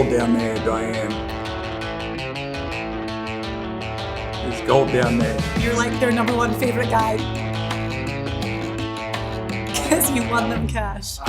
gold down there, Diane. There's gold down there. You're like their number one favorite guy. Because you won them cash.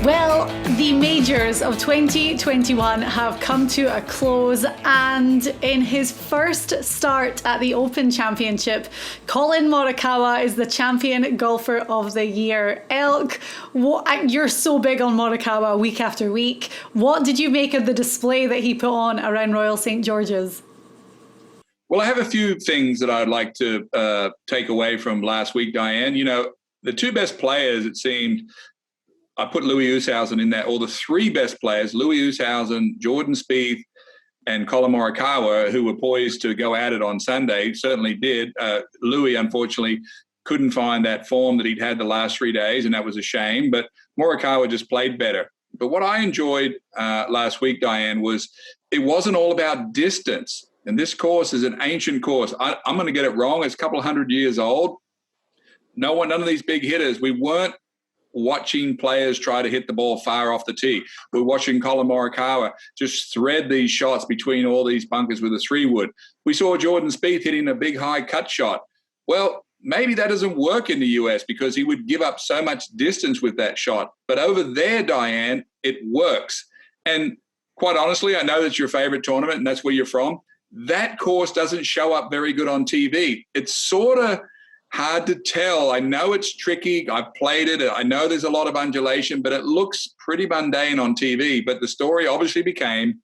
Well, the majors of 2021 have come to a close, and in his first start at the Open Championship, Collin Morikawa is the champion golfer of the year. Elk, you're so big on Morikawa week after week. What did you make of the display that he put on around Royal St. George's? Well, I have a few things that I'd like to take away from last week, Diane. You know, the two best players, it seemed, I put Louis Oosthuizen in there, or the three best players, Louis Oosthuizen, Jordan Spieth, and Collin Morikawa, who were poised to go at it on Sunday, certainly did. Louis, unfortunately, couldn't find that form that he'd had the last 3 days, and that was a shame. But Morikawa just played better. But what I enjoyed last week, Diane, was it wasn't all about distance. And this course is an ancient course. I'm going to get it wrong. It's a couple of 100 years old. None of these big hitters. We weren't watching players try to hit the ball far off the tee. We're watching Collin Morikawa just thread these shots between all these bunkers with a 3-wood. We saw Jordan Spieth hitting a big high cut shot. Well, maybe that doesn't work in the US because he would give up so much distance with that shot. But over there, Diane, it works. And quite honestly, I know that's your favorite tournament and that's where you're from. That course doesn't show up very good on TV. It's sort of hard to tell. I know it's tricky. I've played it. I know there's a lot of undulation, but it looks pretty mundane on TV. But the story obviously became,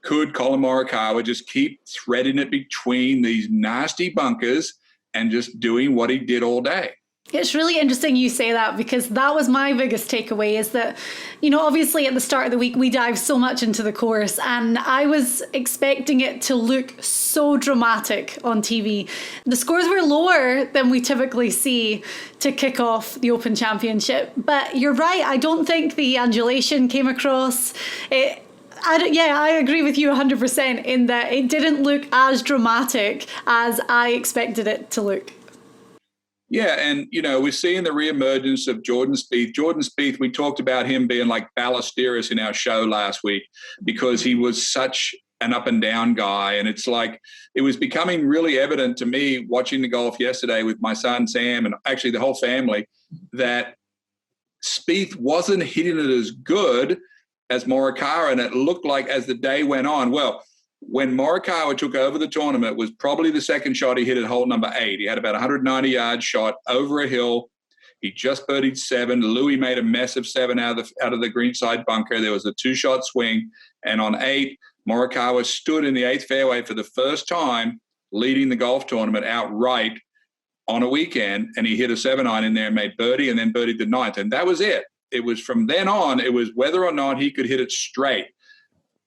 could Collin Morikawa just keep threading it between these nasty bunkers and just doing what he did all day? It's really interesting you say that, because that was my biggest takeaway, is that, you know, obviously at the start of the week, we dive so much into the course and I was expecting it to look so dramatic on TV. The scores were lower than we typically see to kick off the Open Championship. But you're right, I don't think the undulation came across. I agree with you 100% in that it didn't look as dramatic as I expected it to look. Yeah, and, you know, we're seeing the reemergence of Jordan Spieth. Jordan Spieth, we talked about him being like Ballesteros in our show last week because he was such an up-and-down guy. And it's like it was becoming really evident to me watching the golf yesterday with my son Sam and actually the whole family that Spieth wasn't hitting it as good as Morikawa, and it looked like as the day went on, well, when Morikawa took over the tournament, was probably the second shot he hit at hole number 8. He had about a 190-yard shot over a hill. He just birdied 7. Louis made a mess of 7 out of the greenside bunker. There was a 2-shot swing. And on 8, Morikawa stood in the 8th fairway for the first time, leading the golf tournament outright on a weekend. And he hit a 7-iron in there and made birdie, and then birdied the 9th. And that was it. It was from then on, it was whether or not he could hit it straight.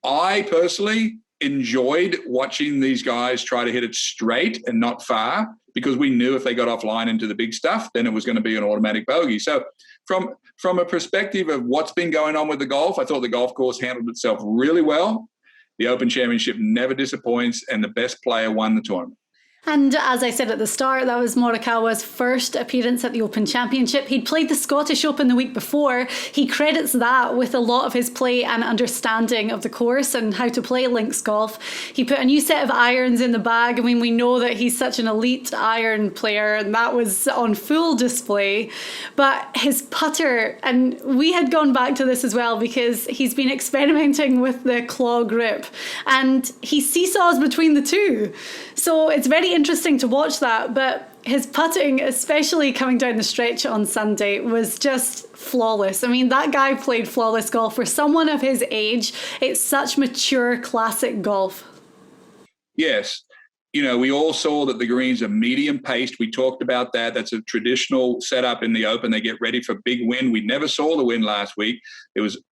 I personally enjoyed watching these guys try to hit it straight and not far, because we knew if they got offline into the big stuff, then it was going to be an automatic bogey. So from a perspective of what's been going on with the golf, I thought the golf course handled itself really well. The Open Championship never disappoints, and the best player won the tournament. And as I said at the start, that was Morikawa's first appearance at the Open Championship. He'd played the Scottish Open the week before. He credits that with a lot of his play and understanding of the course and how to play links golf. He put a new set of irons in the bag. I mean, we know that he's such an elite iron player, and that was on full display. But his putter, and we had gone back to this as well because he's been experimenting with the claw grip, and he seesaws between the two. So it's very interesting to watch that, but his putting, especially coming down the stretch on Sunday, was just flawless. I mean, that guy played flawless golf. For someone of his age, it's such mature, classic golf. Yes. You know, we all saw that the greens are medium paced. We talked about that. That's a traditional setup in the Open. They get ready for big wind. We never saw the wind last week. It was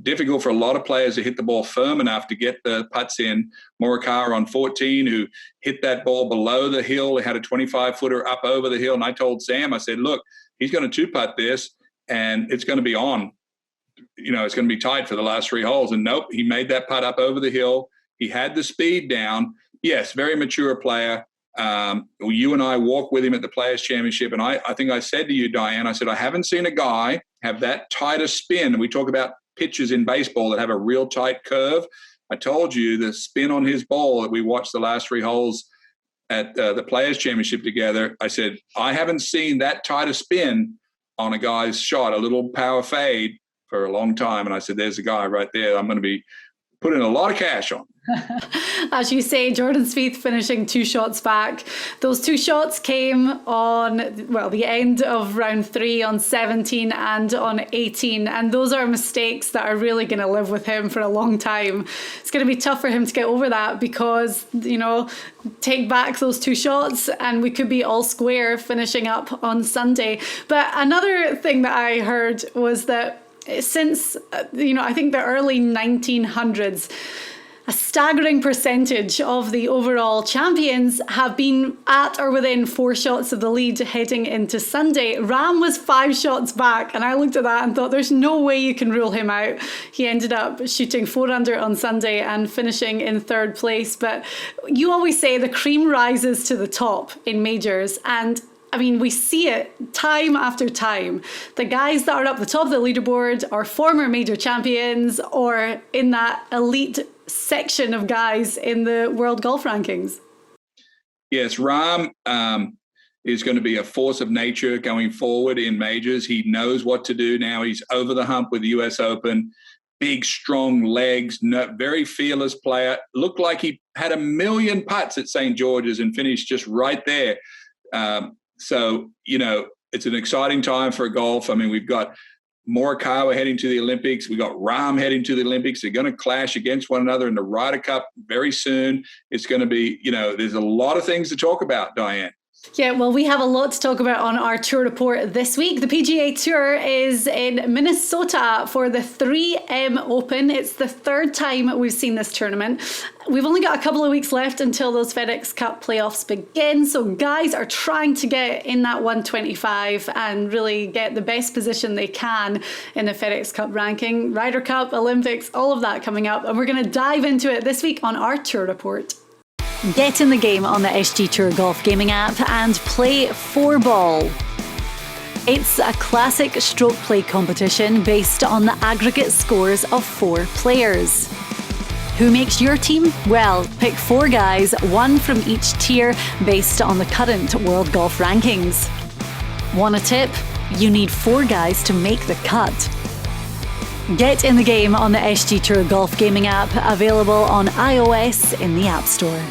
difficult for a lot of players to hit the ball firm enough to get the putts in. Morikawa on 14, who hit that ball below the hill. He had a 25-footer up over the hill. And I told Sam, I said, look, he's going to 2-putt this, and it's going to be on. You know, it's going to be tight for the last 3 holes. And nope, he made that putt up over the hill. He had the speed down. Yes, very mature player. You and I walked with him at the Players' Championship, and I think I said to you, Diane, I said, I haven't seen a guy have that tighter spin. And we talk about pitches in baseball that have a real tight curve. I told you the spin on his ball that we watched the last 3 holes at the Players' Championship together. I said, I haven't seen that tighter spin on a guy's shot, a little power fade, for a long time. And I said, there's a guy right there I'm going to be putting a lot of cash on. As you say, Jordan Spieth finishing 2 shots back. Those 2 shots came on, well, the end of round 3 on 17 and on 18. And those are mistakes that are really going to live with him for a long time. It's going to be tough for him to get over that because, take back those 2 shots and we could be all square finishing up on Sunday. But another thing that I heard was that since, I think the early 1900s, a staggering percentage of the overall champions have been at or within 4 shots of the lead heading into Sunday. Rahm was 5 shots back, and I looked at that and thought there's no way you can rule him out. He ended up shooting 4 under on Sunday and finishing in 3rd place. But you always say the cream rises to the top in majors, and we see it time after time. The guys that are up the top of the leaderboard are former major champions or in that elite section of guys in the world golf rankings. Yes, Rahm is going to be a force of nature going forward in majors. He knows what to do now. He's over the hump with the US Open. Big, strong legs, very fearless player. Looked like he had 1 million putts at St. George's and finished just right there. So, it's an exciting time for golf. We've got Morikawa heading to the Olympics. We've got Rahm heading to the Olympics. They're going to clash against one another in the Ryder Cup very soon. It's going to be, there's a lot of things to talk about, Diane. Yeah, well, we have a lot to talk about on our tour report this week. The PGA Tour is in Minnesota for the 3M Open. It's the 3rd time we've seen this tournament. We've only got a couple of weeks left until those FedEx Cup playoffs begin. So guys are trying to get in that 125 and really get the best position they can in the FedEx Cup ranking. Ryder Cup, Olympics, all of that coming up. And we're going to dive into it this week on our tour report. Get in the game on the SG Tour Golf Gaming app and play 4-ball. It's a classic stroke play competition based on the aggregate scores of 4 players. Who makes your team? Well, pick 4 guys, 1 from each tier based on the current world golf rankings. Want a tip? You need 4 guys to make the cut. Get in the game on the SG Tour Golf Gaming app, available on iOS in the App Store.